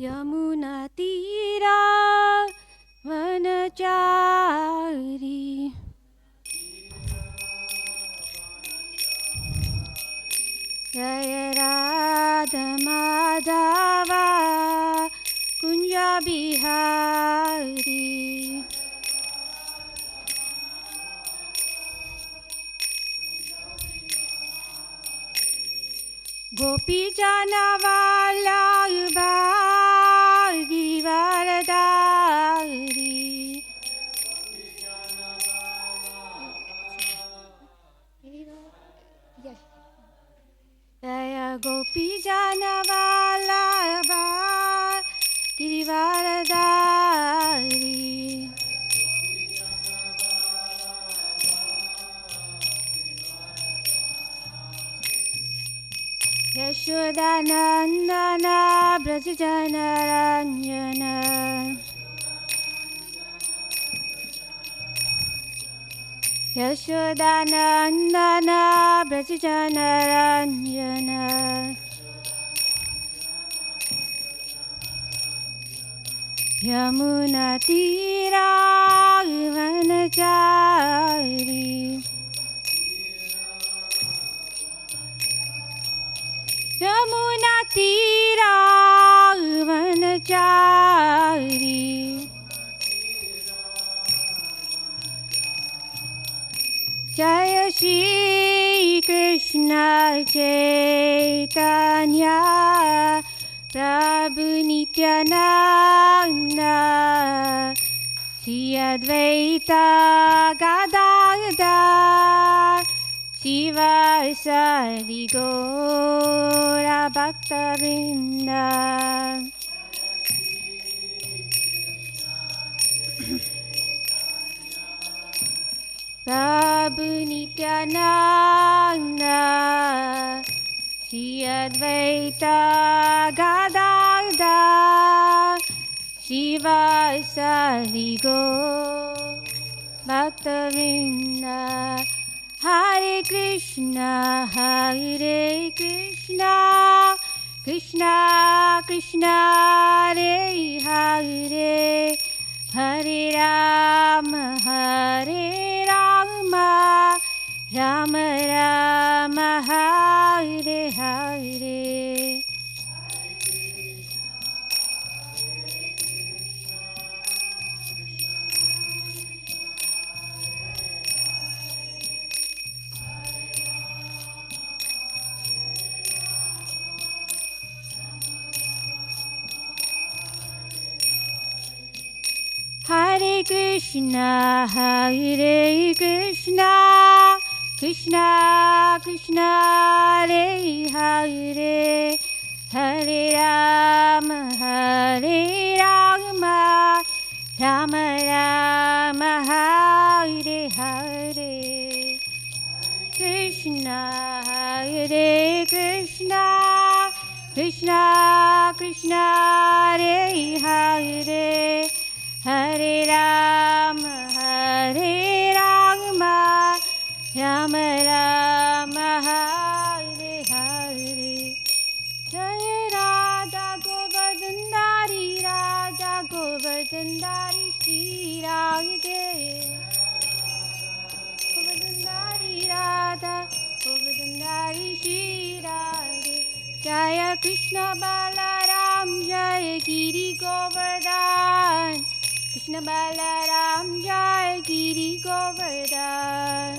Yamuna Tirah वनचारी Jai Radha Madhava Kunj Bihari Gopi जनवल्लभा Girivardhari Jai Gopi जनवल्लभा Girivardhari Yashodanandan Braj Janaranjan Yashodanandan Braj Janaranjan Yamuna Tirah वनचारी Yamuna Tirah वनचारी Jai Shri Krishna Chaitanya Prabhu Nityanand Shri Advaita Gadadhar शिवासादि Gaur भक्तवृंद Prabhu Nityanand Shri Advaita Gadadhar शिवासादि Gaur भक्तवृंद Hare Krishna, Hare Krishna, Krishna Krishna, Hare Hare, Hare Rama, Hare Rama, Rama Rama, Hare Hare. Hare Krishna, Hare Krishna, Krishna Krishna, Hare Hare, Hare Rama, Hare Rama, Rama Rama, Hare Hare. Krishna, Hare Krishna, Krishna Krishna, Hare Hare, Hare Rama, Hare Rama, Rama Rama, Hare Hare. Jaya Radha Govardhana Radha Govardhana Shri Radhe Govardhana Radha Govardhana Shri Radhe. Jaya Krishna Balaram Jaya Giri Govardhan Krishna Balaram Jaya Giri Govardhan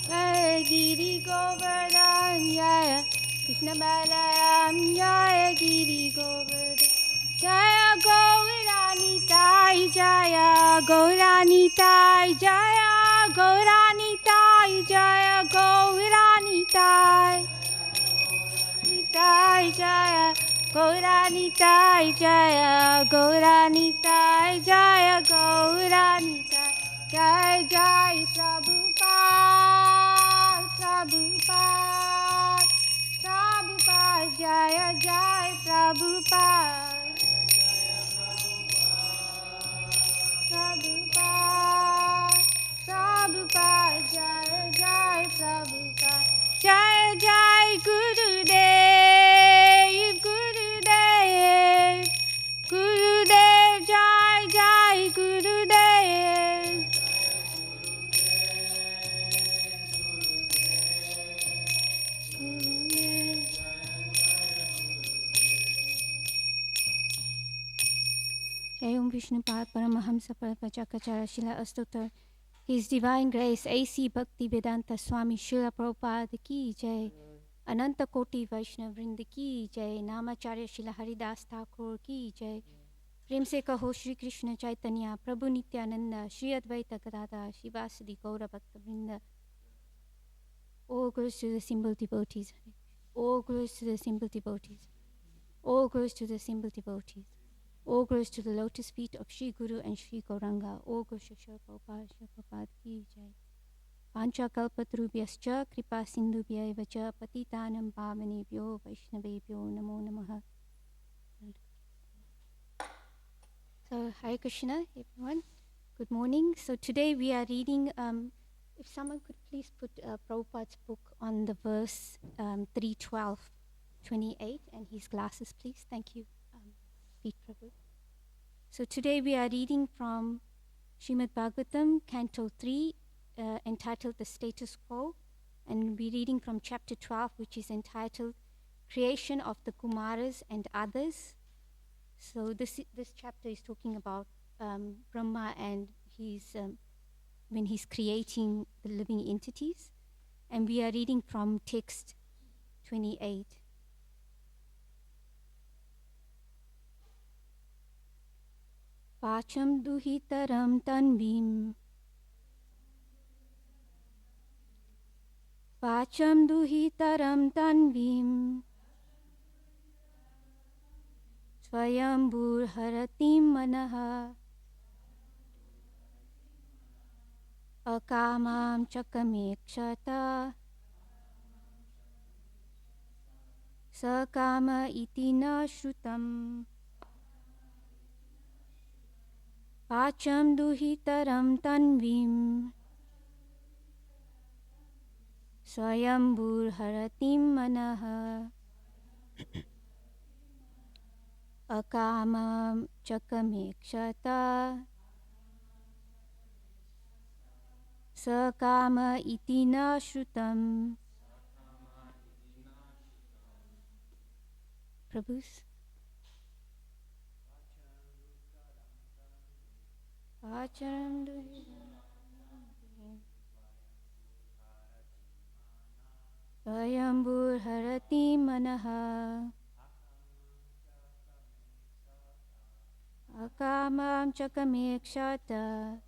Jaya Giri Govardhan Jaya Krishna Balaram Jaya Giri Govardhan Jaya Gaurani Tai Jaya Gaurani Tai Jaya Gaurani Tai Jaya Gaurani Tai Tai Jaya Gaurani Tai Jaya Gaurani Tai Jaya Gaurani Tai Jai Jai Prabhupada Prabhupada Prabhupada Jaya Jai Prabhupada Prabhupada Prabhupada Jaya Jai Prabhupada Jai Jai Gurudev Gurudev Om Vishnupad Paramahamsa Parapachakachara Shila Astotar. His Divine Grace A.C. Bhakti Vedanta Swami Srila Prabhupada Ki Jai. Ananta Koti Vaishnav Vrinda Ki Jai. Namacharya Shila Haridas Thakur Ki Jai. Prem se kaho Shri Krishna Caitanya Prabhu Nityananda Shri Advaita Gadadhar Shivasadi Gaura Bhakta Vrinda. All glories to the simple devotees. All glories to the simple devotees. All glories to the simple devotees. All glories to the lotus feet of Shri Guru and Shri Gauranga. All glories to Shri Prabhupada Ki Jai. Pancha kalpatarubhyascha kripa sindhubhyaiva cha patitanam pavanebhyo vaishnavebhyo namo namaha. So, Hare Krishna, everyone. Good morning. So today we are reading, if someone could please put Prabhupada's book on the verse 3:12:28 and his glasses, please. Thank you, Pete Prabhu. So today we are reading from Srimad Bhagavatam, Canto 3, entitled The Status Quo, and we're reading from chapter 12, which is entitled Creation of the Kumaras and Others. So this chapter is talking about Brahma and his when he's creating the living entities, and we are reading from text 28. Pacham duhitaram tanvim Pacham duhitaram tanvim Swayambhur haratim manaha Akamam chakamekshata Sakama iti na shrutam Pacham duhitaram tanvim Swayambhur haratim manaha Akamam chakamekshata Sakama iti na shrutam. Prabhus. Acharam Swayambhur harati manaha Akamam chakamekshata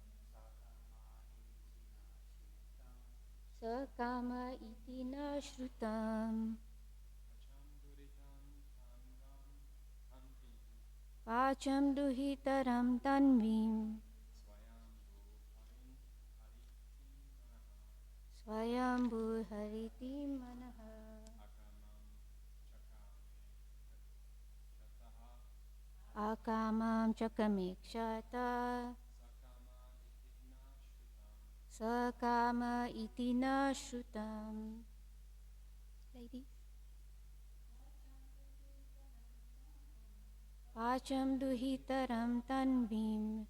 Sakama iti na shrutam. Pacham duhitaram tanvim Swayambhur hariti manaha Akamam chakamekshata Sakama iti na shrutam. Ladies. Pacham duhitaram tanvim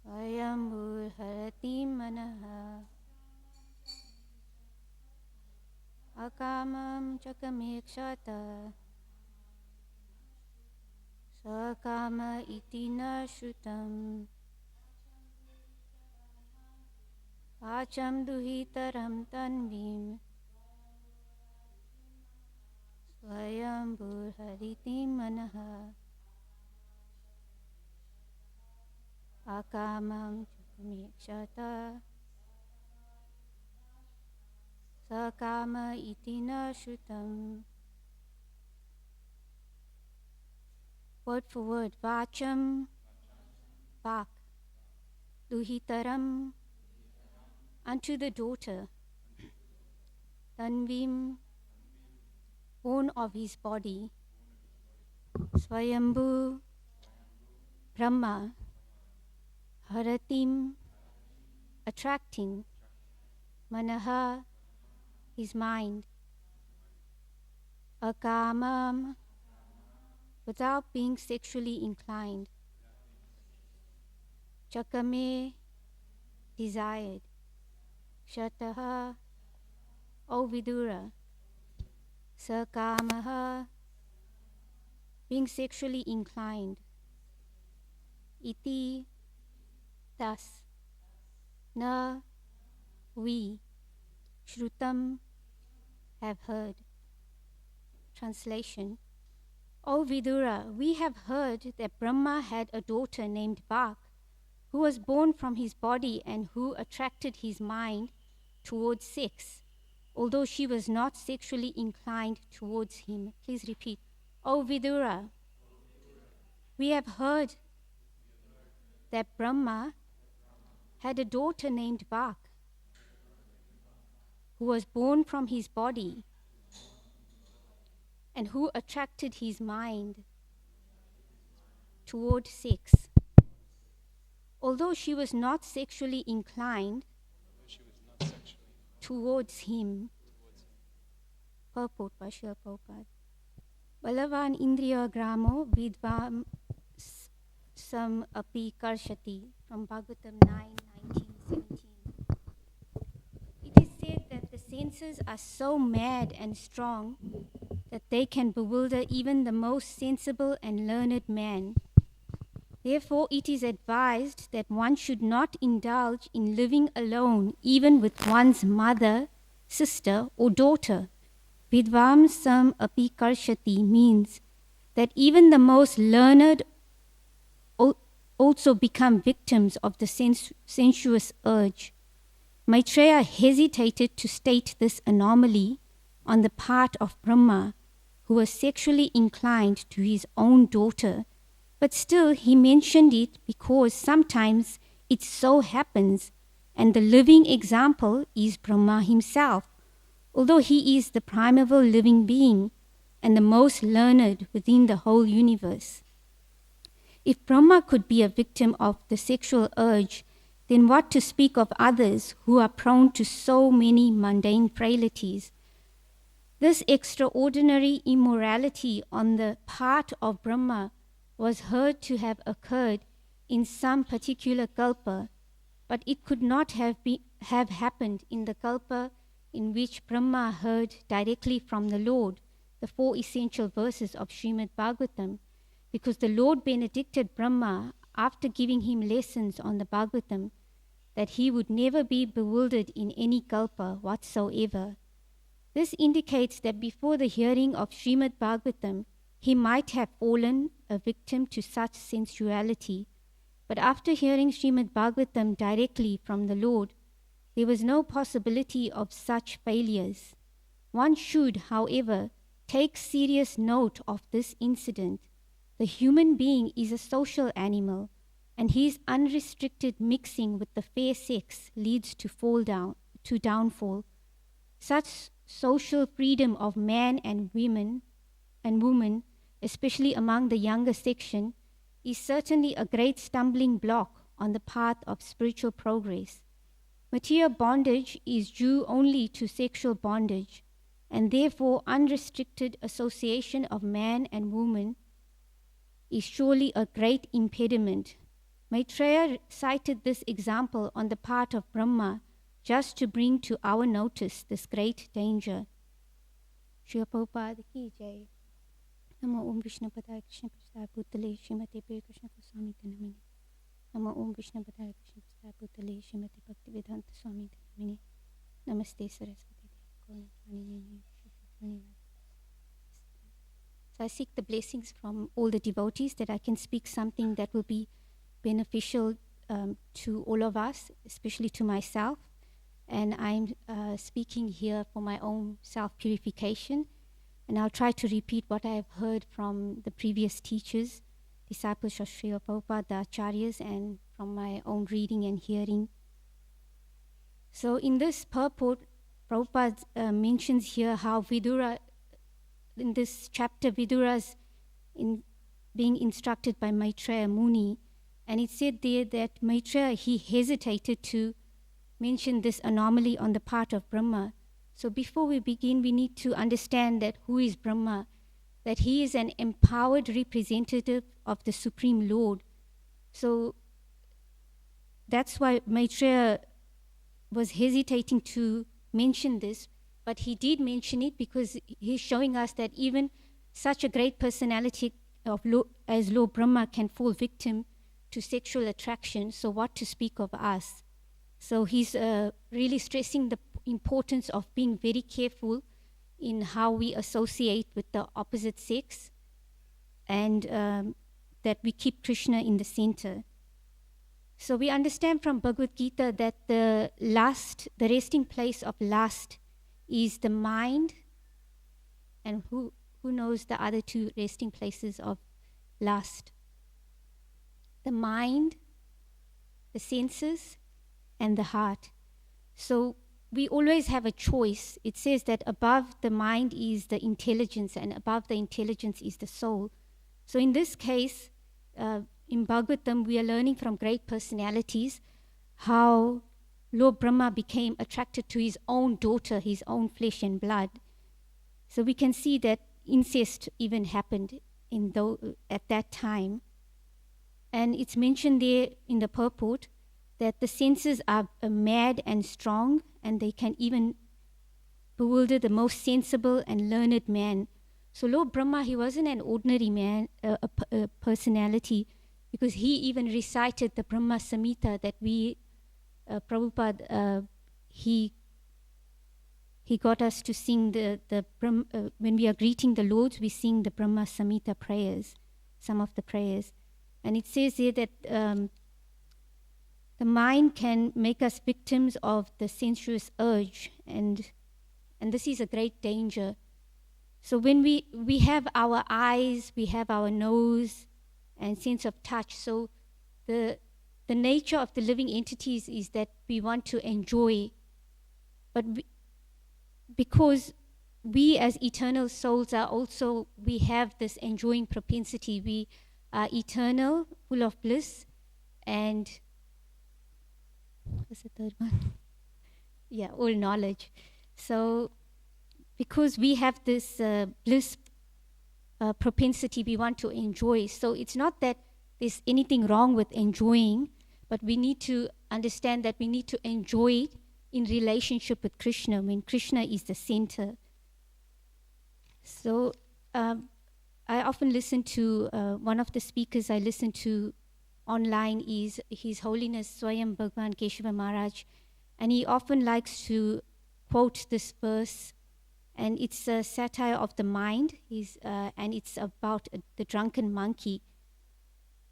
Swayambhur harati manaha Akamam chakamekshata Sakama iti na shrutam. Pacham duhitaram tanvim Swayambhur hariti manaha Akamam chakamekshata Sakama iti na shrutam. Word for word. Vacham, Vak. Duhitaram, unto the daughter. Tanvim, born of his body. Swayambhu, Brahma. Haratim, attracting. Manaha, his mind. Akamam, without being sexually inclined. Chakame, desired. Shataha, O Vidura. Sakamaha, being sexually inclined. Iti, thus, na, we, shrutam, have heard. Translation. O Vidura, we have heard that Brahma had a daughter named Bhak, who was born from his body and who attracted his mind towards sex, although she was not sexually inclined towards him. Please repeat. O Vidura, we have heard that Brahma had a daughter named Bhak, who was born from his body and who attracted his mind toward sex. Although she was not sexually inclined towards him. Purport by Srila Prabhupada. Balavan Indriya Gramo Vidvam Sam Api Karshati, from Bhagavatam 9:19-17. It is said that the senses are so mad and strong that they can bewilder even the most sensible and learned man. Therefore, it is advised that one should not indulge in living alone, even with one's mother, sister, or daughter. Vidvam sam api karshati means that even the most learned also become victims of the sensuous urge. Maitreya hesitated to state this anomaly on the part of Brahma, who was sexually inclined to his own daughter, but still he mentioned it because sometimes it so happens, and the living example is Brahma himself, although he is the primeval living being and the most learned within the whole universe. If Brahma could be a victim of the sexual urge, then what to speak of others who are prone to so many mundane frailties? This extraordinary immorality on the part of Brahma was heard to have occurred in some particular kalpa, but it could not have happened in the kalpa in which Brahma heard directly from the Lord the 4 essential verses of Srimad Bhagavatam, because the Lord benedicted Brahma after giving him lessons on the Bhagavatam that he would never be bewildered in any kalpa whatsoever. This indicates that before the hearing of Srimad Bhagavatam, he might have fallen a victim to such sensuality, but after hearing Srimad Bhagavatam directly from the Lord, there was no possibility of such failures. One should, however, take serious note of this incident. The human being is a social animal, and his unrestricted mixing with the fair sex leads to downfall. Such social freedom of man and woman, especially among the younger section, is certainly a great stumbling block on the path of spiritual progress. Material bondage is due only to sexual bondage, and therefore unrestricted association of man and woman is surely a great impediment. Maitreya cited this example on the part of Brahma just to bring to our notice this great danger. Srila Prabhupada ki jai. Namo Om Vishnu Padaya Krishna Prasthaya Bhutale Srimate Pe Krishna Goswami Namini. Namo Om Vishnu Padaya Krishna Prasthaya Bhutale Srimate Bhaktivedanta Swami Namini. Namaste Saraswati Devi. So I seek the blessings from all the devotees that I can speak something that will be beneficial to all of us, especially to myself. And I'm speaking here for my own self-purification. And I'll try to repeat what I have heard from the previous teachers, disciples of Srila Prabhupada, the Acharyas, and from my own reading and hearing. So in this purport, Prabhupada mentions here how Vidura, in this chapter, Vidura's being instructed by Maitreya Muni. And it said there that Maitreya, he hesitated to mention this anomaly on the part of Brahma. So before we begin, we need to understand that who is Brahma, that he is an empowered representative of the Supreme Lord. So that's why Maitreya was hesitating to mention this, but he did mention it because he's showing us that even such a great personality as Lord Brahma can fall victim to sexual attraction, so what to speak of us? So he's really stressing the importance of being very careful in how we associate with the opposite sex, and that we keep Krishna in the center. So we understand from Bhagavad Gita that the resting place of lust is the mind, and who knows the other two resting places of lust? The mind, the senses, and the heart. So we always have a choice. It says that above the mind is the intelligence, and above the intelligence is the soul. So in this case, in Bhagavatam, we are learning from great personalities how Lord Brahma became attracted to his own daughter, his own flesh and blood. So we can see that incest even happened at that time. And it's mentioned there in the purport that the senses are mad and strong, and they can even bewilder the most sensible and learned man. So Lord Brahma, he wasn't an ordinary man, a personality, because he even recited the Brahma Samhita that we, Prabhupada, he got us to sing when we are greeting the Lords, we sing the Brahma Samhita prayers, some of the prayers. And it says here that the mind can make us victims of the sensuous urge, and this is a great danger. So when we have our eyes, we have our nose and sense of touch. So the nature of the living entities is that we want to enjoy, but because we as eternal souls are also, we have this enjoying propensity. We are eternal, full of bliss, and what's the third one? Yeah, all knowledge. So because we have this bliss propensity, we want to enjoy. So it's not that there's anything wrong with enjoying, but we need to understand that we need to enjoy it in relationship with Krishna, when Krishna is the center. So I often listen to, one of the speakers I listen to online is His Holiness Swayam Bhagwan Keshava Maharaj, and he often likes to quote this verse, and it's a satire of the mind, and it's about the drunken monkey.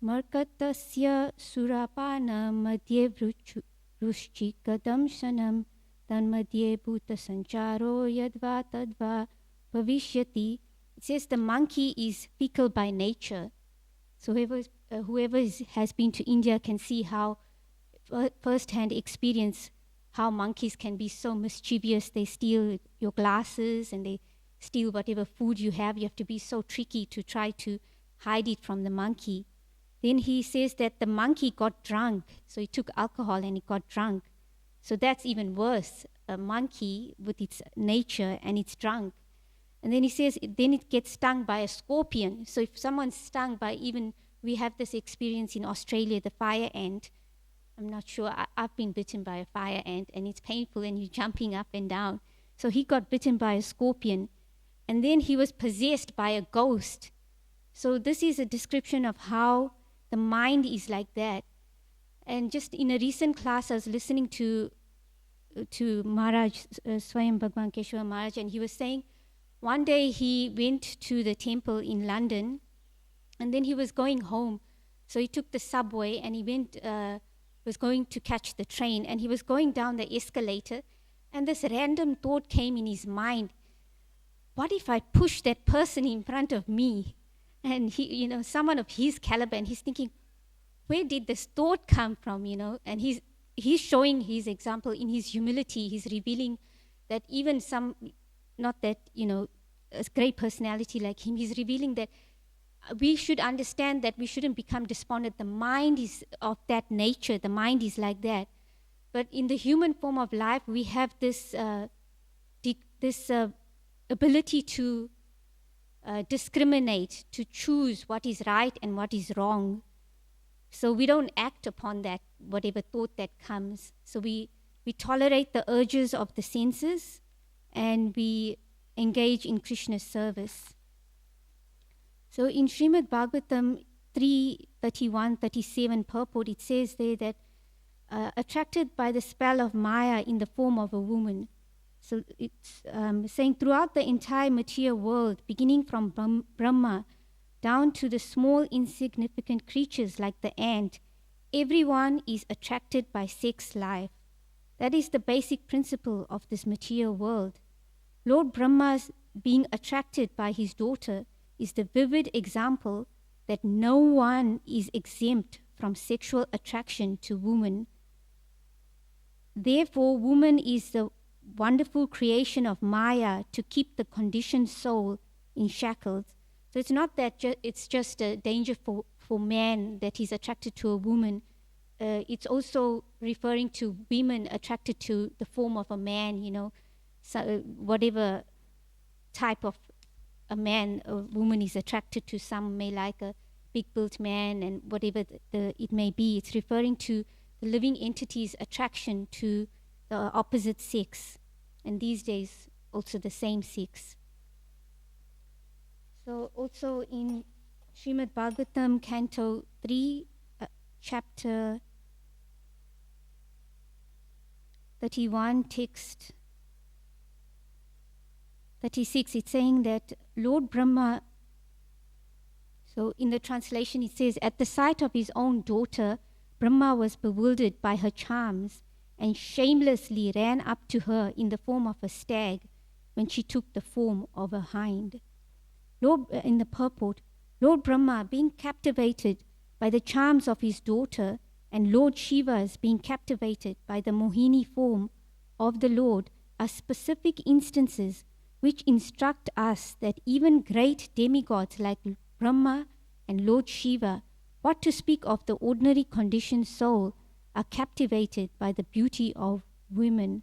Markatasya surapana madhye rushchikadam shanam tanmadhye bhuta sancharo yadva tadva bhavishyati. It says the monkey is fickle by nature. So whoever has been to India can see how, first-hand experience, how monkeys can be so mischievous. They steal your glasses and they steal whatever food you have. You have to be so tricky to try to hide it from the monkey. Then he says that the monkey got drunk. So he took alcohol and he got drunk. So that's even worse. A monkey with its nature and it's drunk. And then he says, then it gets stung by a scorpion. So if someone's stung by even, we have this experience in Australia, the fire ant. I'm not sure, I've been bitten by a fire ant and it's painful and you're jumping up and down. So he got bitten by a scorpion. And then he was possessed by a ghost. So this is a description of how the mind is like that. And just in a recent class, I was listening to Maharaj, Swayam Bhagwan Keshava Maharaj, and he was saying, one day he went to the temple in London, and then he was going home. So he took the subway and he was going to catch the train, and he was going down the escalator, and this random thought came in his mind, what if I push that person in front of me? And he, someone of his caliber, and he's thinking, where did this thought come from, And he's showing his example in his humility. He's revealing that even not that, a great personality like him, he's revealing that we should understand that we shouldn't become despondent. The mind is of that nature. The mind is like that. But in the human form of life, we have this ability to discriminate, to choose what is right and what is wrong. So we don't act upon that, whatever thought that comes. So we tolerate the urges of the senses, and we engage in Krishna's service. So in Srimad Bhagavatam 3:31-37 purport, it says there that attracted by the spell of Maya in the form of a woman. So it's saying throughout the entire material world, beginning from Brahma down to the small insignificant creatures like the ant, everyone is attracted by sex life. That is the basic principle of this material world. Lord Brahma's being attracted by his daughter is the vivid example that no one is exempt from sexual attraction to woman. Therefore, woman is the wonderful creation of Maya to keep the conditioned soul in shackles. So it's not that it's just a danger for man that he's attracted to a woman. It's also referring to women attracted to the form of a man, so whatever type of a man or woman is attracted to. Some may like a big-built man, and whatever it may be. It's referring to the living entity's attraction to the opposite sex, and these days also the same sex. So also in Srimad Bhagavatam, Canto 3, Chapter 31, text 36, it's saying that Lord Brahma, so in the translation it says, at the sight of his own daughter, Brahma was bewildered by her charms and shamelessly ran up to her in the form of a stag when she took the form of a hind. In the purport, Lord Brahma being captivated by the charms of his daughter and Lord Shiva's being captivated by the Mohini form of the Lord are specific instances which instruct us that even great demigods like Brahma and Lord Shiva, what to speak of the ordinary conditioned soul, are captivated by the beauty of women.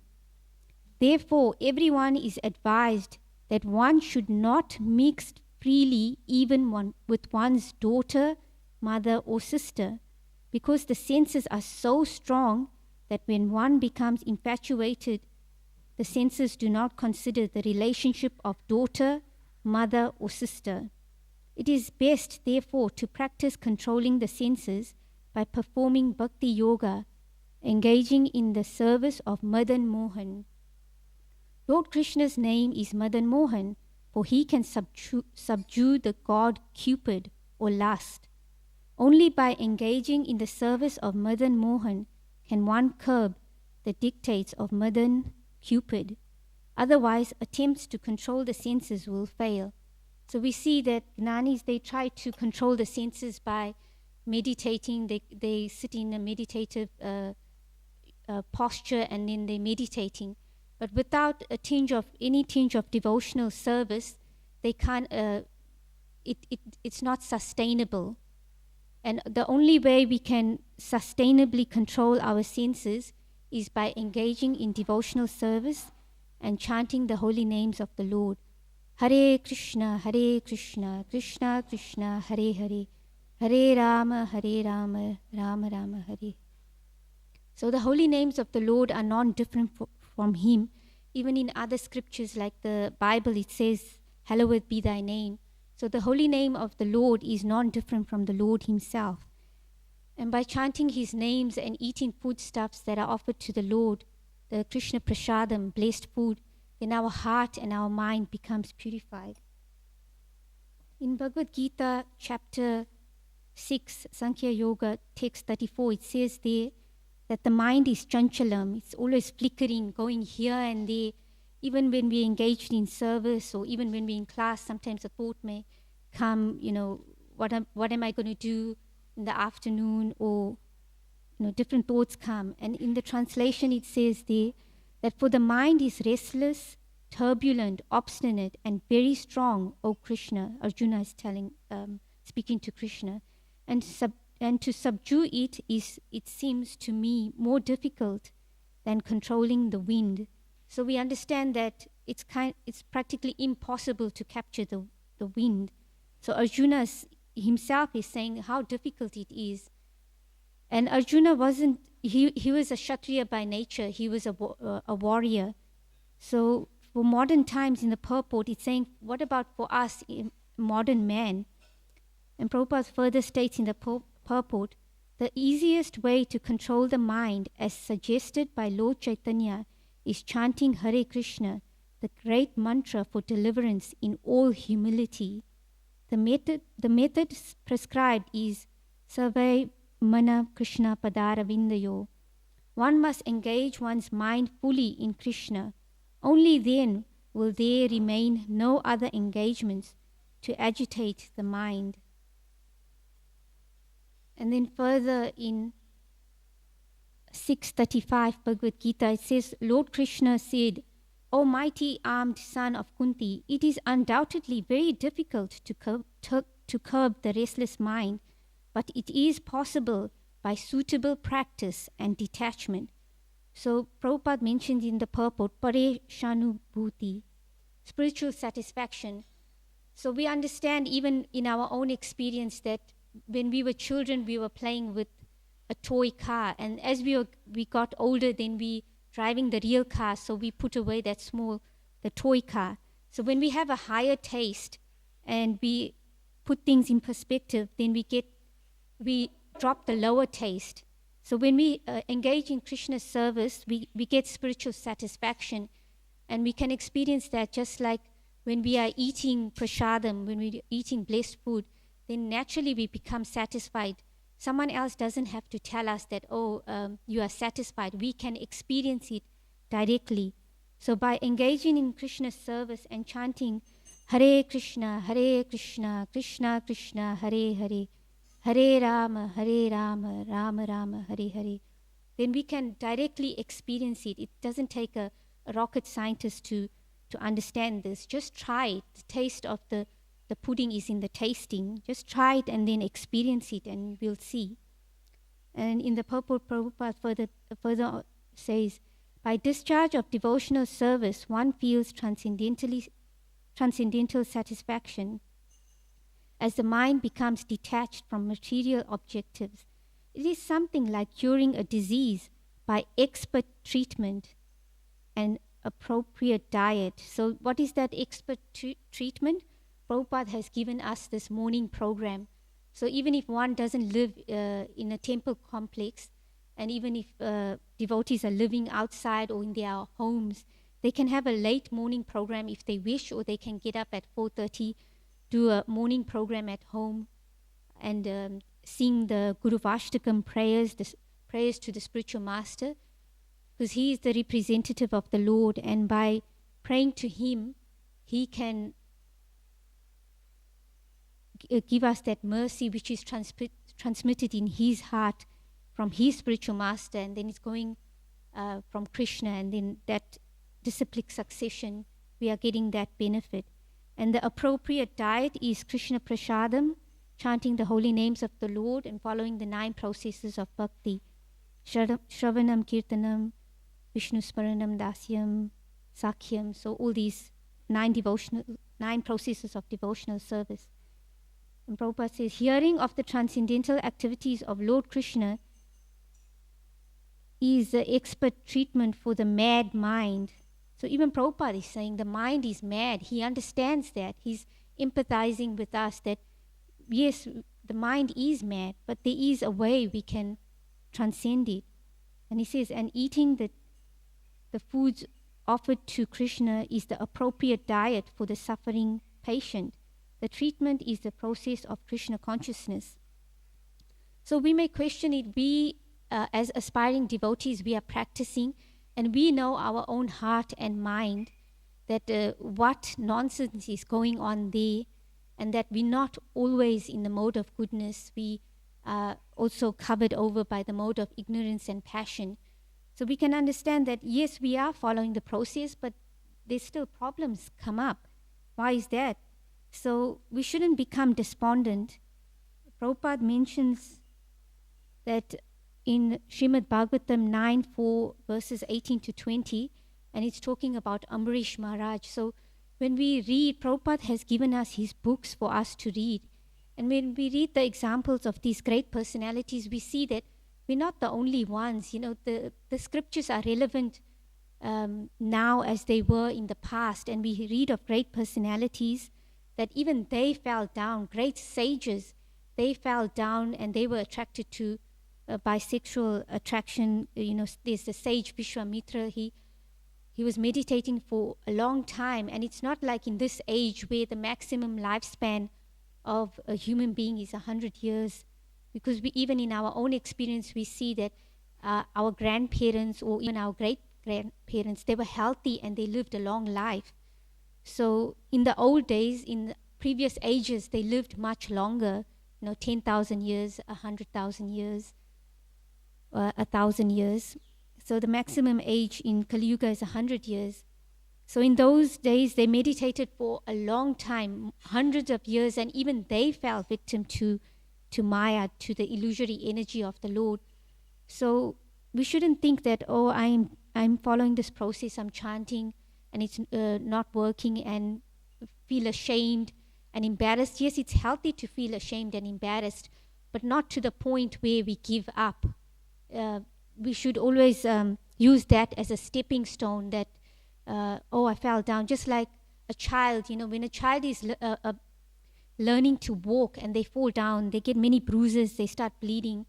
Therefore, everyone is advised that one should not mix freely even with one's daughter, mother, or sister, because the senses are so strong that when one becomes infatuated, the senses do not consider the relationship of daughter, mother, or sister. It is best, therefore, to practice controlling the senses by performing bhakti yoga, engaging in the service of Madan Mohan. Lord Krishna's name is Madan Mohan, for he can subdue the god Cupid or lust. Only by engaging in the service of Madan Mohan can one curb the dictates of Madan Cupid. Otherwise, attempts to control the senses will fail. So we see that Gnanis, they try to control the senses by meditating. They sit in a meditative posture, and then they're meditating. But without any tinge of devotional service, they can't. It's not sustainable. And the only way we can sustainably control our senses is by engaging in devotional service and chanting the holy names of the Lord. Hare Krishna, Krishna Krishna, Hare Hare, Hare Rama, Rama Rama, Hare. So the holy names of the Lord are non-different from him. Even in other scriptures like the Bible, it says, hallowed be thy name. So the holy name of the Lord is non-different from the Lord himself. And by chanting his names and eating foodstuffs that are offered to the Lord, the Krishna Prasadam, blessed food, then our heart and our mind becomes purified. In Bhagavad Gita, chapter 6, Sankhya Yoga, text 34, it says there that the mind is chanchalam. It's always flickering, going here and there. Even when we're engaged in service or even when we're in class, sometimes a thought may come, what am I going to do in the afternoon? Or, different thoughts come. And in the translation, it says there that for the mind is restless, turbulent, obstinate, and very strong, O Krishna. Arjuna is speaking to Krishna. And to subdue it is, it seems to me, more difficult than controlling the wind. So we understand that it's practically impossible to capture the wind. So Arjuna himself is saying how difficult it is. And Arjuna he was a Kshatriya by nature. He was a warrior. So for modern times in the purport, it's saying, what about for us, modern man? And Prabhupada further states in the purport, the easiest way to control the mind, as suggested by Lord Caitanya, is chanting Hare Krishna, the great mantra for deliverance in all humility. The method prescribed is Sarve Mana Krishna Padaravindayo. One must engage one's mind fully in Krishna. Only then will there remain no other engagements to agitate the mind. And then further in 635 Bhagavad Gita, it says, Lord Krishna said, O mighty armed son of Kunti, it is undoubtedly very difficult to curb the restless mind, but it is possible by suitable practice and detachment. So Prabhupada mentioned in the purport, Pareshanubhuti, spiritual satisfaction. So we understand even in our own experience that when we were children, we were playing with a toy car. And as we got older, then we driving the real car, so we put away the toy car. So when we have a higher taste and we put things in perspective, then we drop the lower taste. So when we engage in Krishna's service, we get spiritual satisfaction. And we can experience that just like when we are eating prasadam, when we're eating blessed food, then naturally we become satisfied. Someone else doesn't have to tell us that, you are satisfied. We can experience it directly. So by engaging in Krishna's service and chanting Hare Krishna, Krishna Krishna, Hare Hare, Hare Rama, Rama Rama, Hare Hare, then we can directly experience it. It doesn't take a rocket scientist to understand this. Just try it. The taste of the pudding is in the tasting. Just try it and then experience it and we'll see. And in the purport, Prabhupada further says, by discharge of devotional service, one feels transcendental satisfaction. As the mind becomes detached from material objectives, it is something like curing a disease by expert treatment and appropriate diet. So what is that expert treatment? Prabhupada has given us this morning program. So even if one doesn't live in a temple complex, and even if devotees are living outside or in their homes, they can have a late morning program if they wish, or they can get up at 4:30, do a morning program at home, and sing the Guru Vashtakam prayers, the prayers to the spiritual master, because he is the representative of the Lord, and by praying to him, he can give us that mercy which is transmitted in his heart from his spiritual master, and then it's going from Krishna, and then that disciplic succession, we are getting that benefit. And the appropriate diet is Krishna Prasadam, chanting the holy names of the Lord and following the 9 processes of bhakti. Shravanam, Kirtanam, Vishnu Smaranam, Dasyam, Sakhyam. So all these 9 processes of devotional service. And Prabhupada says, hearing of the transcendental activities of Lord Krishna is the expert treatment for the mad mind. So even Prabhupada is saying the mind is mad. He understands that. He's empathizing with us that, yes, the mind is mad, but there is a way we can transcend it. And he says, and eating the foods offered to Krishna is the appropriate diet for the suffering patient. The treatment is the process of Krishna consciousness. So we may question it. We, as aspiring devotees, we are practicing, and we know our own heart and mind that what nonsense is going on there, and that we're not always in the mode of goodness. We are also covered over by the mode of ignorance and passion. So we can understand that, yes, we are following the process, but there's still problems come up. Why is that? So we shouldn't become despondent. Prabhupada mentions that in Srimad Bhagavatam 9:4 verses 18 to 20, and it's talking about Ambarish Maharaj. So when we read, Prabhupada has given us his books for us to read. And when we read the examples of these great personalities, we see that we're not the only ones. You know, the scriptures are relevant now as they were in the past. And we read of great personalities that even they fell down, great sages, they fell down and they were attracted to bisexual attraction. There's the sage Vishwamitra. He was meditating for a long time, and it's not like in this age where the maximum lifespan of a human being is 100 years, because even in our own experience, we see that our grandparents or even our great-grandparents, they were healthy and they lived a long life. So in the old days, in the previous ages, they lived much longer, 10,000 years, 100,000 years, 1,000 years. So the maximum age in Kali Yuga is 100 years. So in those days, they meditated for a long time, hundreds of years, and even they fell victim to Maya, to the illusory energy of the Lord. So we shouldn't think that, oh, I'm following this process, I'm chanting, and it's not working, and feel ashamed and embarrassed. Yes, it's healthy to feel ashamed and embarrassed, but not to the point where we give up. We should always use that as a stepping stone, that, I fell down. Just like a child, when a child is learning to walk and they fall down, they get many bruises, they start bleeding,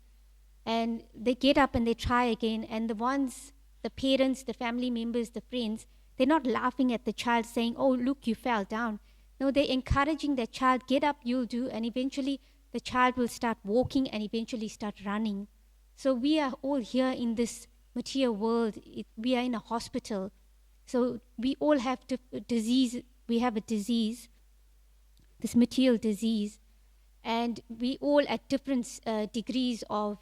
and they get up and they try again. And the parents, the family members, the friends, they're not laughing at the child saying, oh, look, you fell down. No, they're encouraging the child, get up, you'll do, and eventually the child will start walking and eventually start running. So we are all here in this material world. We are in a hospital. So we all have disease. We have a disease, this material disease. And we all at different degrees of,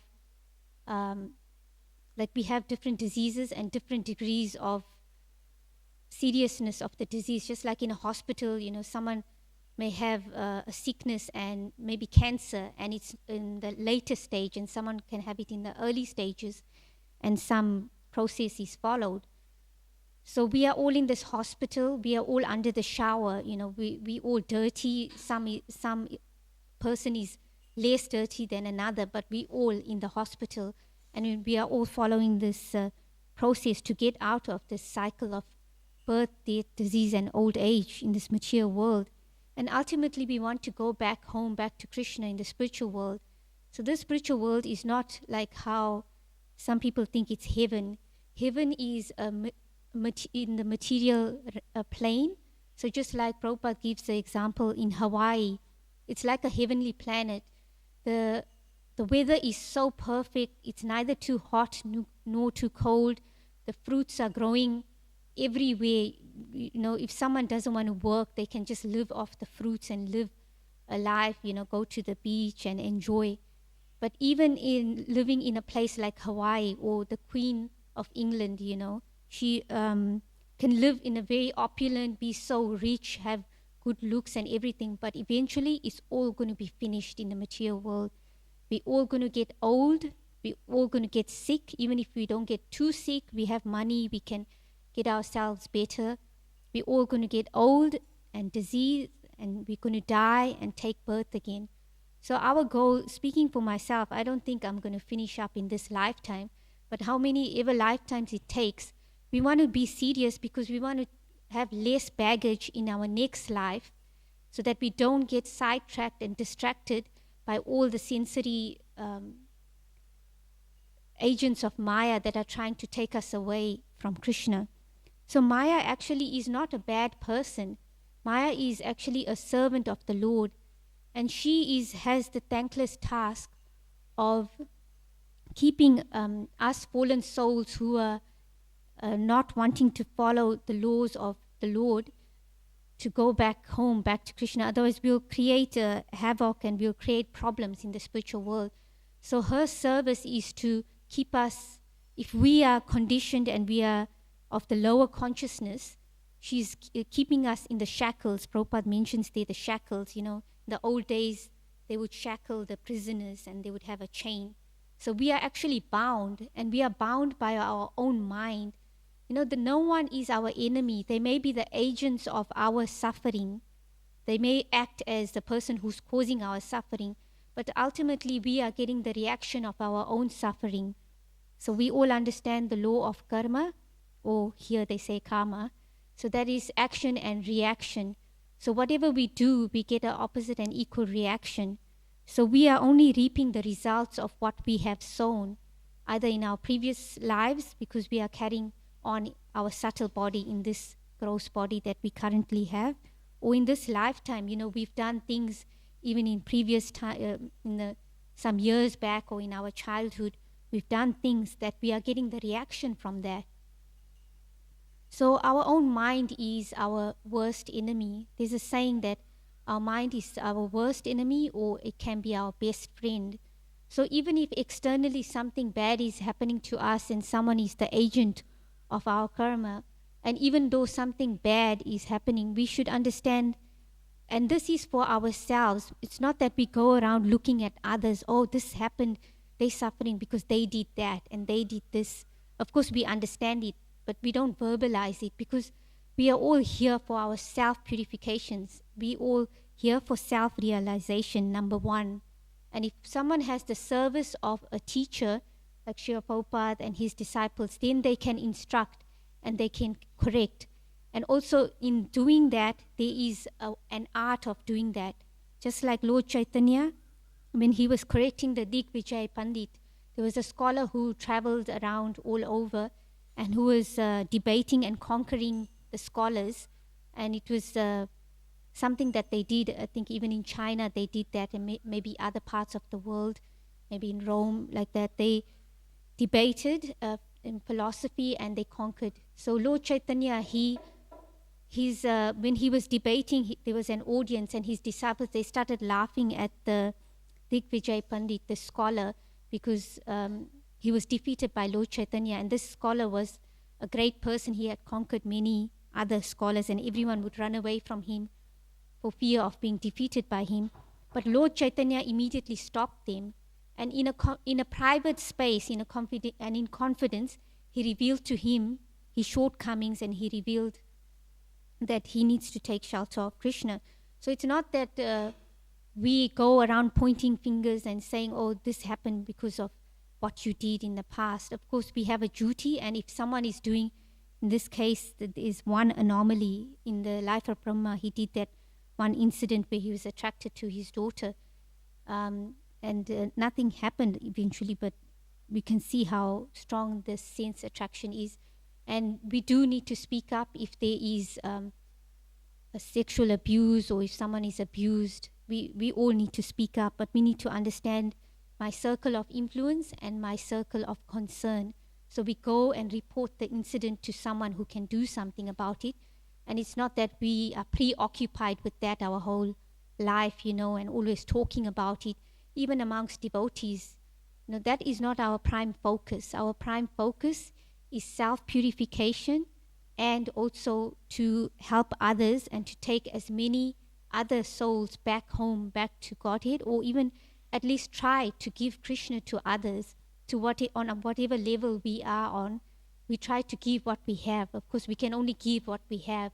we have different diseases and different degrees of seriousness of the disease. Just like in a hospital, someone may have a sickness and maybe cancer, and it's in the later stage, and someone can have it in the early stages, and some process is followed. So we are all in this hospital. We are all under the shower. We all dirty. Some person is less dirty than another, but we all in the hospital, and we are all following this process to get out of this cycle of birth, death, disease, and old age in this material world. And ultimately, we want to go back home, back to Krishna in the spiritual world. So this spiritual world is not like how some people think it's heaven. Heaven is in the material plane. So just like Prabhupada gives the example in Hawaii, it's like a heavenly planet. The weather is so perfect. It's neither too hot nor too cold. The fruits are growing everywhere. If someone doesn't want to work, they can just live off the fruits and live a life, go to the beach and enjoy. But even in living in a place like Hawaii, or the Queen of England, she can live in a very opulent, be so rich, have good looks and everything, but eventually it's all going to be finished in the material world. We're all going to get old, we're all going to get sick. Even if we don't get too sick, we have money, we can get ourselves better. We're all going to get old and diseased, and we're going to die and take birth again. So our goal, speaking for myself, I don't think I'm going to finish up in this lifetime, but how many ever lifetimes it takes, we want to be serious because we want to have less baggage in our next life, so that we don't get sidetracked and distracted by all the sensory agents of Maya that are trying to take us away from Krishna. So Maya actually is not a bad person. Maya is actually a servant of the Lord, and she has the thankless task of keeping us fallen souls who are not wanting to follow the laws of the Lord to go back home, back to Krishna. Otherwise we'll create havoc and we'll create problems in the spiritual world. So her service is to keep us, if we are conditioned and we are of the lower consciousness, she's keeping us in the shackles. Prabhupada mentions there the shackles. In the old days, they would shackle the prisoners and they would have a chain. So we are actually bound, and we are bound by our own mind. No one is our enemy. They may be the agents of our suffering. They may act as the person who's causing our suffering, but ultimately we are getting the reaction of our own suffering. So we all understand the law of karma, or here they say karma. So that is action and reaction. So whatever we do, we get an opposite and equal reaction. So we are only reaping the results of what we have sown, either in our previous lives, because we are carrying on our subtle body in this gross body that we currently have, or in this lifetime. We've done things even in previous time, some years back, or in our childhood. We've done things that we are getting the reaction from that. So our own mind is our worst enemy. There's a saying that our mind is our worst enemy, or it can be our best friend. So even if externally something bad is happening to us and someone is the agent of our karma, and even though something bad is happening, we should understand, and this is for ourselves. It's not that we go around looking at others, oh, this happened, they're suffering because they did that and they did this. Of course, we understand it, but we don't verbalize it, because we are all here for our self-purifications. We all here for self-realization, number one. And if someone has the service of a teacher, like Srila Prabhupada and his disciples, then they can instruct and they can correct. And also in doing that, there is an art of doing that. Just like Lord Caitanya, when he was correcting the Digvijay Pandit, there was a scholar who traveled around all over and who was debating and conquering the scholars. And it was something that they did. I think even in China they did that, and maybe other parts of the world, maybe in Rome, like that. They debated in philosophy and they conquered. So Lord Chaitanya, when he was debating, there was an audience, and his disciples, they started laughing at the Digvijay Pandit, the scholar, because he was defeated by Lord Chaitanya. And this scholar was a great person. He had conquered many other scholars, and everyone would run away from him for fear of being defeated by him. But Lord Chaitanya immediately stopped them, and in a private space, in confidence, he revealed to him his shortcomings, and he revealed that he needs to take shelter of Krishna. So it's not that we go around pointing fingers and saying, oh, this happened because of what you did in the past. Of course, we have a duty, and if someone is doing, in this case, there is one anomaly in the life of Brahma. He did that one incident where he was attracted to his daughter, and nothing happened eventually, but we can see how strong the sense attraction is. And we do need to speak up if there is a sexual abuse, or if someone is abused. We all need to speak up, but we need to understand my circle of influence and my circle of concern. So we go and report the incident to someone who can do something about it. And it's not that we are preoccupied with that our whole life, and always talking about it, even amongst devotees. That is not our prime focus. Our prime focus is self-purification, and also to help others and to take as many other souls back home, back to Godhead, or even at least try to give Krishna to others, on whatever level we are on. We try to give what we have. Of course, we can only give what we have.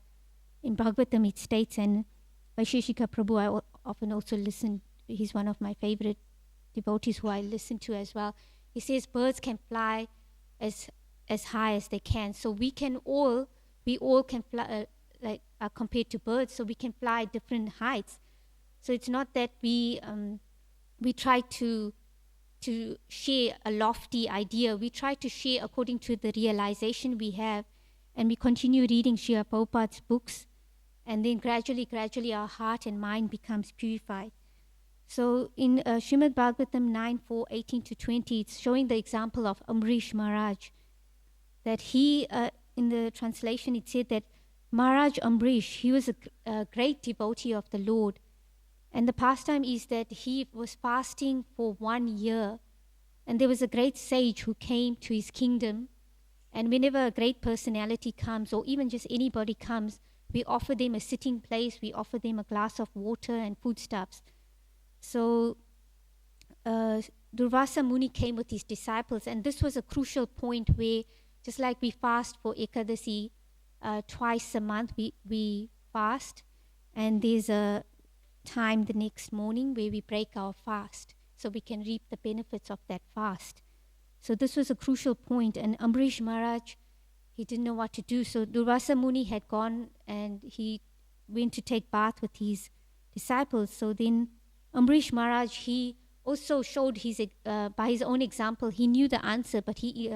In Bhagavatam it states, and Vaisheshika Prabhu, I often also listen, he's one of my favorite devotees who I listen to as well. He says birds can fly as high as they can. So we all can fly, are compared to birds, so we can fly different heights. So it's not that we try to share a lofty idea. We try to share according to the realization we have, and we continue reading Srila Prabhupada's books, and then gradually our heart and mind becomes purified. So in Srimad Bhagavatam 9:4-18-20, it's showing the example of Amrish Maharaj, that he, in the translation, it said that Maharaj Amrish, he was a great devotee of the Lord. And the pastime is that he was fasting for 1 year. And there was a great sage who came to his kingdom. And whenever a great personality comes, or even just anybody comes, we offer them a sitting place, we offer them a glass of water and foodstuffs. So Durvasa Muni came with his disciples, and this was a crucial point where, just like we fast for Ekadasi twice a month, we fast, and there's a time the next morning where we break our fast so we can reap the benefits of that fast. So this was a crucial point, and Amrish Maharaj, he didn't know what to do. So Durvasa Muni had gone and he went to take bath with his disciples. So then Ambrish Maharaj, he also showed by his own example, he knew the answer, but he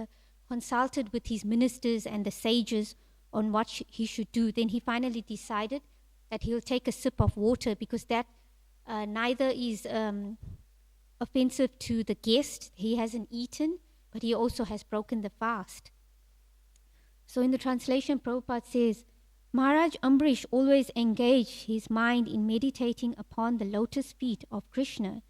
consulted with his ministers and the sages on what he should do. Then he finally decided that he'll take a sip of water, because that neither is offensive to the guest. He hasn't eaten, but he also has broken the fast. So in the translation, Prabhupada says, Maharaj Ambrish always engaged his mind in meditating upon the lotus feet of Krishna,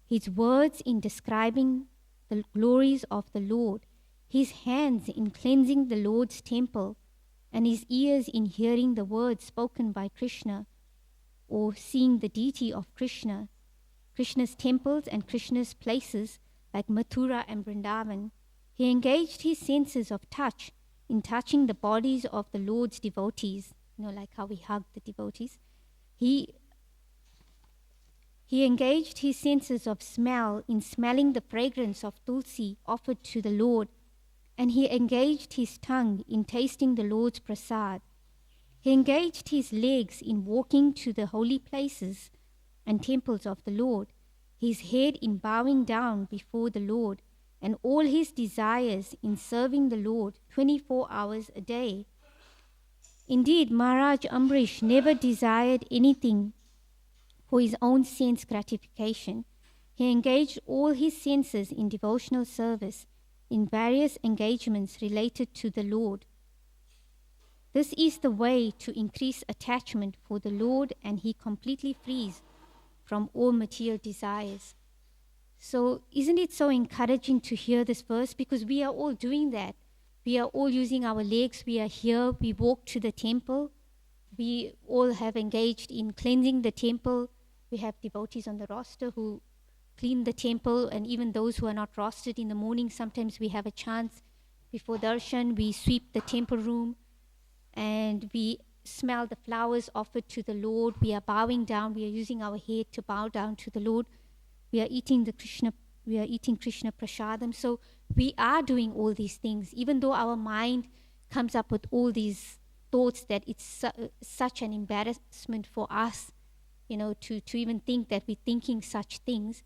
his words in describing the glories of the Lord, his hands in cleansing the Lord's temple, and his ears in hearing the words spoken by Krishna or seeing the deity of Krishna, Krishna's temples and Krishna's places like Mathura and Vrindavan. He engaged his senses of touch in touching the bodies of the Lord's devotees, like how we hug the devotees. He engaged his senses of smell in smelling the fragrance of tulsi offered to the Lord, and he engaged his tongue in tasting the Lord's prasad. He engaged his legs in walking to the holy places and temples of the Lord, his head in bowing down before the Lord, and all his desires in serving the Lord 24 hours a day. Indeed, Maharaj Ambrish never desired anything for his own sense gratification. He engaged all his senses in devotional service in various engagements related to the Lord. This is the way to increase attachment for the Lord, and he completely frees from all material desires. So isn't it so encouraging to hear this verse? Because we are all doing that. We are all using our legs. We are here. We walk to the temple. We all have engaged in cleansing the temple. We have devotees on the roster who clean the temple, and even those who are not rostered in the morning, sometimes we have a chance before darshan. We sweep the temple room and we smell the flowers offered to the Lord. We are bowing down. We are using our head to bow down to the Lord. We are eating Krishna prasadam. So we are doing all these things, even though our mind comes up with all these thoughts that it's such an embarrassment for us, to even think that we're thinking such things.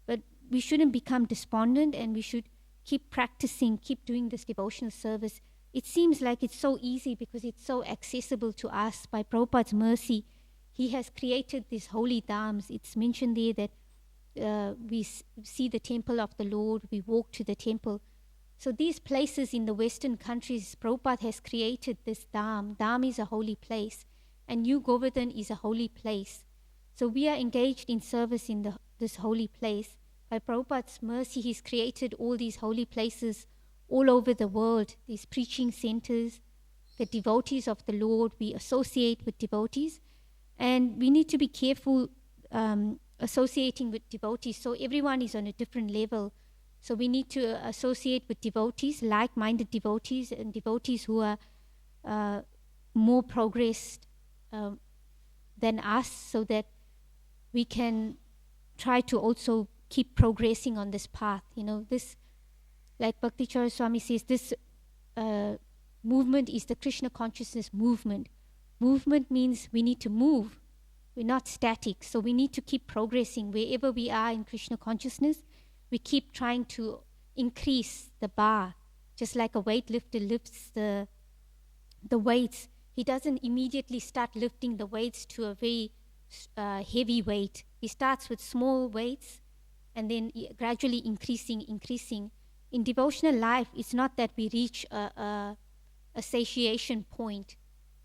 But we shouldn't become despondent, and we should keep practicing, keep doing this devotional service. It seems like it's so easy because it's so accessible to us. By Prabhupada's mercy, he has created these holy dhams. It's mentioned there that we see the temple of the Lord, we walk to the temple. So these places in the Western countries, Prabhupada has created this dham. Dham is a holy place, and New Govardhana is a holy place. So we are engaged in service in this holy place. By Prabhupada's mercy, he's created all these holy places all over the world, these preaching centers. The devotees of the Lord, we associate with devotees, and we need to be careful associating with devotees. So everyone is on a different level. So we need to associate with devotees, like-minded devotees, and devotees who are more progressed than us, so that we can try to also keep progressing on this path. This, like Bhakti Chara Swami says, this movement is the Krishna consciousness movement. Movement means we need to move. We're not static. So we need to keep progressing. Wherever we are in Krishna consciousness, we keep trying to increase the bar. Just like a weightlifter lifts the weights, he doesn't immediately start lifting the weights to a very heavy weight. He starts with small weights and then gradually increasing. In devotional life, it's not that we reach a satiation point.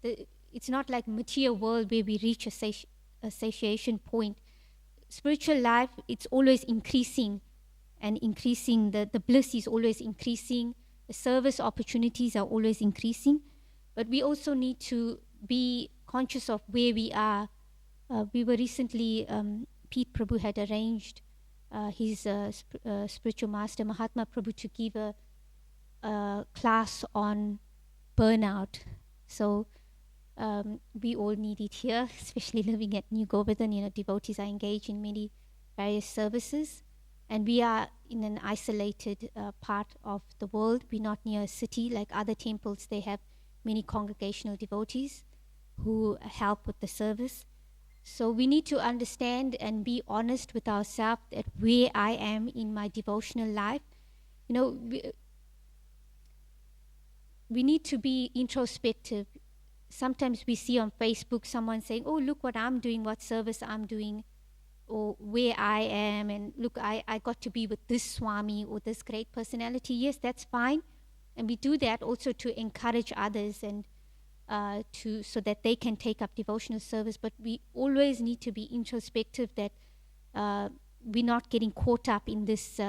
It's not like material world where we reach a satiation point. Spiritual life, it's always increasing and increasing. The bliss is always increasing. The service opportunities are always increasing. But we also need to be conscious of where we are. We were recently, Pete Prabhu had arranged his spiritual master, Mahatma Prabhu, to give a class on burnout. So we all need it here, especially living at New Govardhana. Devotees are engaged in many various services, and we are in an isolated part of the world. We're not near a city like other temples. They have many congregational devotees who help with the service. So we need to understand and be honest with ourselves that where I am in my devotional life. You know, we need to be introspective. Sometimes we see on Facebook someone saying, oh, look what I'm doing, what service I'm doing, or where I am, and look, I got to be with this Swami or this great personality. Yes, that's fine. And we do that also to encourage others and so that they can take up devotional service. But we always need to be introspective that we're not getting caught up in this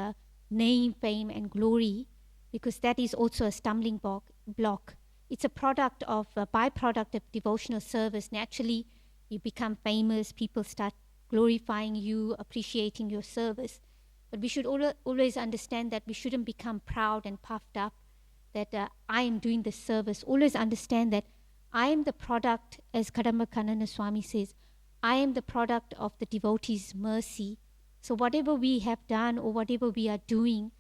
name, fame, and glory, because that is also a stumbling block. It's a byproduct of devotional service. Naturally, you become famous, people start glorifying you, appreciating your service. But we should always understand that we shouldn't become proud and puffed up, that I am doing this service. Always understand that I am the product, as Kadamba Swami says, I am the product of the devotee's mercy. So whatever we have done or whatever we are doing,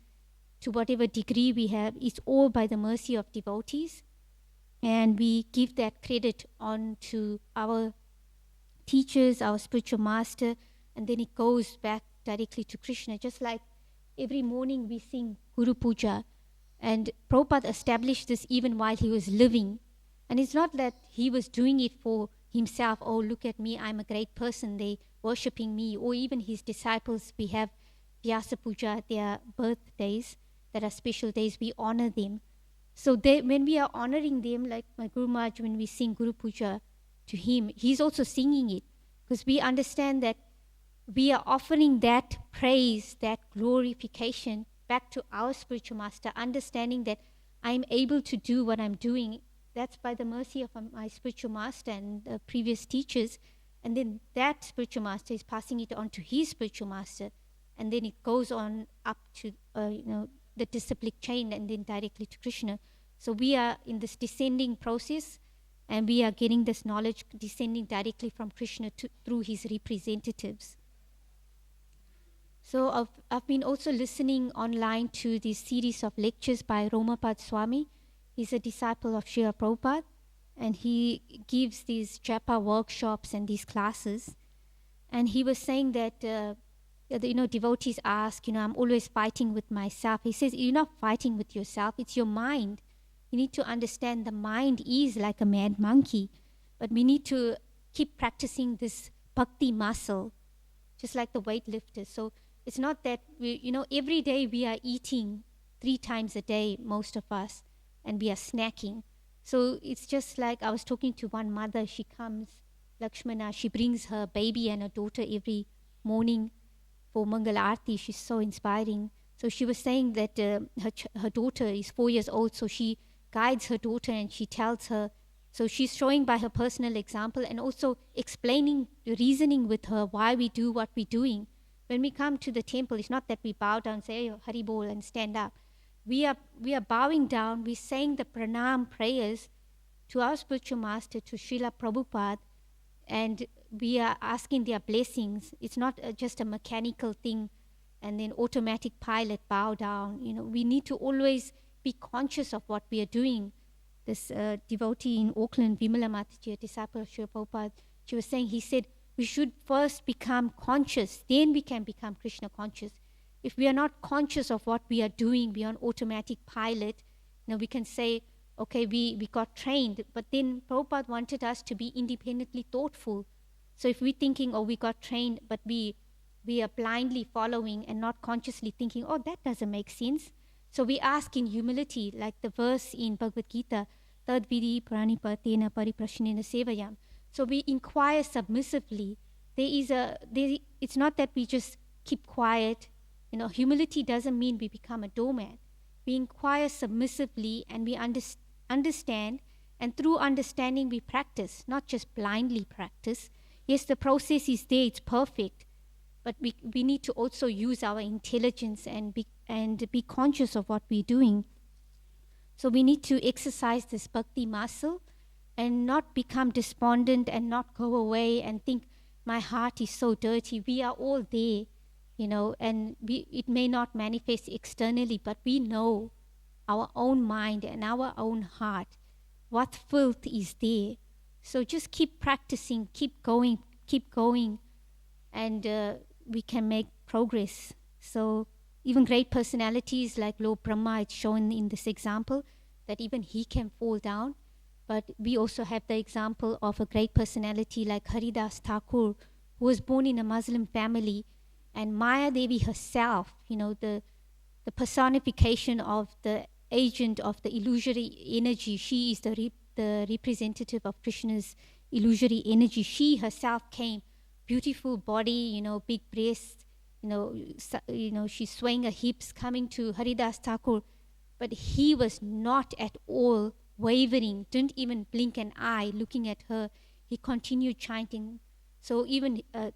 to whatever degree we have, it's all by the mercy of devotees. And we give that credit on to our teachers, our spiritual master, and then it goes back directly to Krishna. Just like every morning we sing Guru Puja, and Prabhupada established this even while he was living. And it's not that he was doing it for himself, oh, look at me, I'm a great person, they worshipping me. Or even his disciples, we have Vyasa Puja, their birthdays, that are special days, we honor them. So when we are honoring them, like my Guru Maharaj, when we sing Guru Puja to him, he's also singing it, because we understand that we are offering that praise, that glorification back to our spiritual master, understanding that I'm able to do what I'm doing. That's by the mercy of my spiritual master and the previous teachers. And then that spiritual master is passing it on to his spiritual master. And then it goes on up to, the disciplic chain, and then directly to Krishna. So we are in this descending process, and we are getting this knowledge descending directly from Krishna through his representatives. So I've been also listening online to this series of lectures by Romapad Swami. He's a disciple of Srila Prabhupada, and he gives these japa workshops and these classes. And he was saying that devotees ask, I'm always fighting with myself. He says, you're not fighting with yourself, it's your mind. You need to understand the mind is like a mad monkey, but we need to keep practicing this bhakti muscle, just like the weightlifters. So it's not that every day we are eating 3 times a day, most of us, and we are snacking. So it's just like, I was talking to one mother, she comes, Lakshmana, she brings her baby and her daughter every morning for Mangal Aarti. She's so inspiring. So she was saying that her daughter is 4 years old, so she guides her daughter and she tells her. So she's showing by her personal example and also explaining, reasoning with her why we do what we're doing. When we come to the temple, it's not that we bow down, say, oh, Hari Bol, and stand up. We are bowing down, we're saying the pranam prayers to our spiritual master, to Srila Prabhupada, and we are asking their blessings. It's not just a mechanical thing and then automatic pilot, bow down. We need to always be conscious of what we are doing. This devotee in Auckland, Vimala Mataji, a disciple of Srila Prabhupada, she was saying, he said, we should first become conscious, then we can become Krishna conscious. If we are not conscious of what we are doing, we are on automatic pilot, we can say, okay, we got trained, but then Prabhupada wanted us to be independently thoughtful. So if we're thinking, oh, we got trained, but we are blindly following and not consciously thinking, oh, that doesn't make sense. So we ask in humility, like the verse in Bhagavad Gita, Tad vidi pranipatena pariprashanena sevayam. So we inquire submissively. It's not that we just keep quiet. Humility doesn't mean we become a doormat. We inquire submissively and we understand, and through understanding we practice, not just blindly practice. Yes, the process is there, it's perfect, but we need to also use our intelligence and be conscious of what we're doing. So we need to exercise this bhakti muscle and not become despondent and not go away and think, my heart is so dirty. We are all there, and it may not manifest externally, but we know our own mind and our own heart, what filth is there. So just keep practicing, keep going, keep going, and we can make progress. So even great personalities like Lord Brahma, it's shown in this example that even he can fall down. But we also have the example of a great personality like Haridas Thakur, who was born in a Muslim family, and Maya Devi herself, the personification of the agent of the illusory energy. She is the representative of Krishna's illusory energy. She herself came, beautiful body, big breasts, she's swaying her hips, coming to Haridas Thakur, but he was not at all wavering, didn't even blink an eye looking at her. He continued chanting. So even a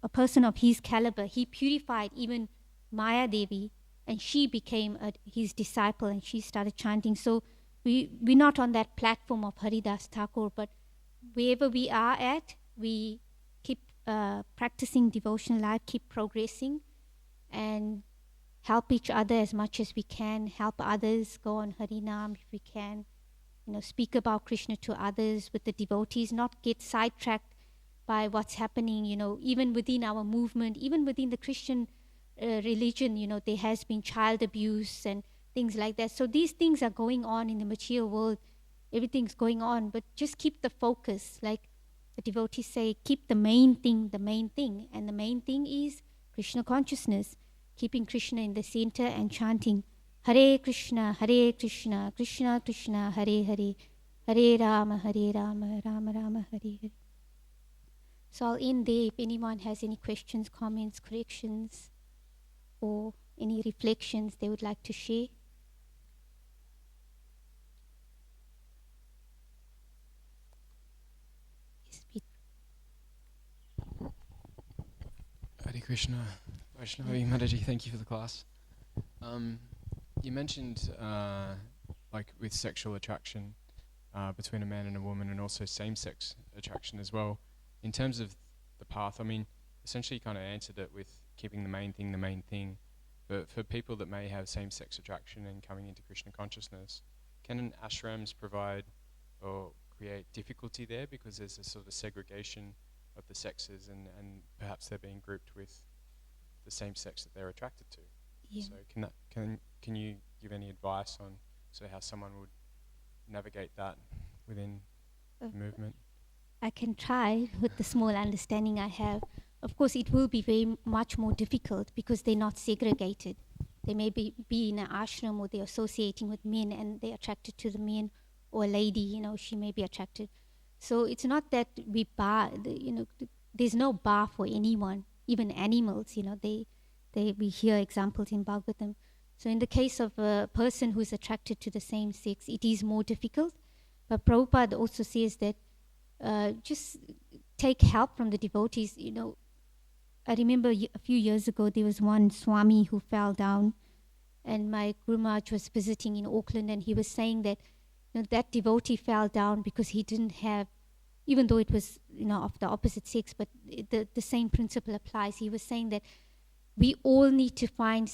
person of his caliber, he purified even Maya Devi, and she became his disciple, and she started chanting. So we're not on that platform of Haridas Thakur, but wherever we are at, we keep practicing devotional life, keep progressing, and help each other as much as we can, help others, go on Harinam if we can, speak about Krishna to others with the devotees, not get sidetracked by what's happening, even within our movement, even within the Christian religion, there has been child abuse and things like that. So these things are going on in the material world. Everything's going on, but just keep the focus. Like the devotees say, keep the main thing. And the main thing is Krishna consciousness, keeping Krishna in the center and chanting Hare Krishna, Krishna Krishna, Hare Hare, Hare Rama, Rama Rama, Hare Hare. So I'll end there. If anyone has any questions, comments, corrections, or any reflections they would like to share. Hare Krishna. Vaisnavi Mataji, thank you for the class. You mentioned like with sexual attraction between a man and a woman, and also same-sex attraction as well. In terms of the path, I mean, essentially you kind of answered it with keeping the main thing. But for people that may have same-sex attraction and coming into Krishna consciousness, can ashrams provide or create difficulty there because there's a sort of segregation of the sexes and perhaps they're being grouped with the same sex that they're attracted to? Yeah. So can you give any advice on how someone would navigate that within the movement? I can try with the small understanding I have. Of course, it will be very much more difficult because they're not segregated. They may be in an ashram or they're associating with men and they're attracted to the men, or a lady, she may be attracted. So it's not that we bar, there's no bar for anyone, even animals, we hear examples in Bhagavatam. So in the case of a person who's attracted to the same sex, it is more difficult. But Prabhupada also says that just take help from the devotees. I remember a few years ago, there was one Swami who fell down, and my Guru Maharaj was visiting in Auckland, and he was saying that that devotee fell down because he didn't have, even though it was of the opposite sex, but the same principle applies. He was saying that we all need to find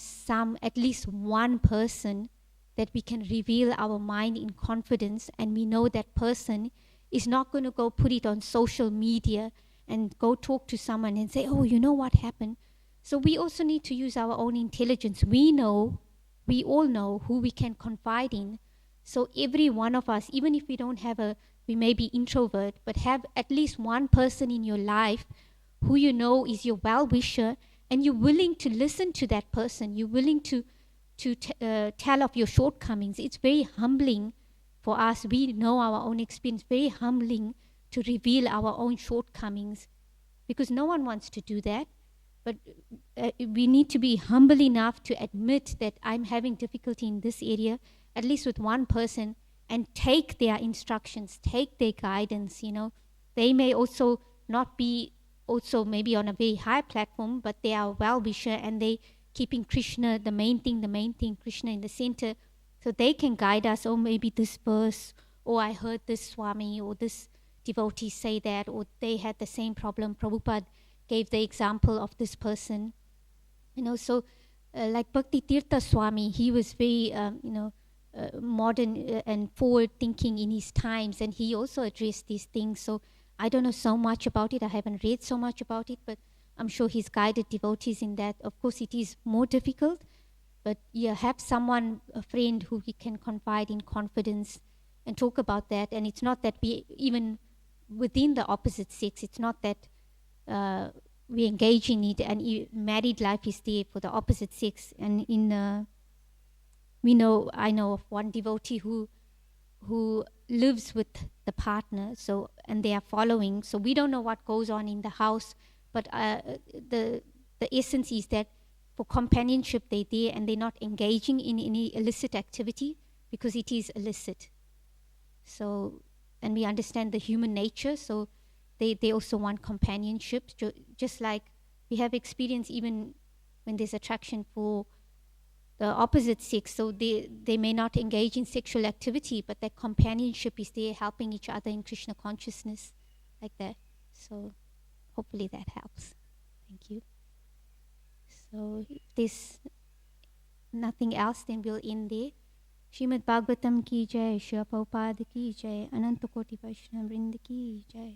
at least one person that we can reveal our mind in confidence, and we know that person is not going to go put it on social media and go talk to someone and say, oh, you know what happened? So we also need to use our own intelligence. We all know who we can confide in. So every one of us, even if we don't have we may be introvert, but have at least one person in your life who is your well-wisher, and you're willing to listen to that person. You're willing to tell of your shortcomings. It's very humbling for us. We know our own experience, very humbling to reveal our own shortcomings, because no one wants to do that. But we need to be humble enough to admit that I'm having difficulty in this area, at least with one person, and take their instructions, take their guidance. They may also not be also maybe on a very high platform, but they are well-wisher and they keeping Krishna the main thing, Krishna in the center, so they can guide us. Oh, maybe this verse, or I heard this Swami or this devotee say that, or they had the same problem. Prabhupada gave the example of this person. So like Bhakti Tirtha Swami, he was very modern and forward thinking in his times, and he also addressed these things. So I don't know so much about it. I haven't read so much about it, but I'm sure he's guided devotees in that. Of course, it is more difficult, but you have someone, a friend who he can confide in confidence and talk about that. And it's not that we, even within the opposite sex, it's not that we engage in it, and married life is there for the opposite sex. And I know of one devotee who lives with the partner, so, and they are following. So we don't know what goes on in the house, but the essence is that for companionship they're there, and they're not engaging in any illicit activity because it is illicit. So, and we understand the human nature, so they also want companionship, just like we have experience even when there's attraction for the opposite sex. So they may not engage in sexual activity, but their companionship is there, helping each other in Krishna consciousness, like that. So hopefully that helps. Thank you. So if there's nothing else, then we'll end there. Srimad Bhagavatam ki jai, Srila Prabhupada ki jai, Ananta Koti Vaishnava Vrinda ki jai.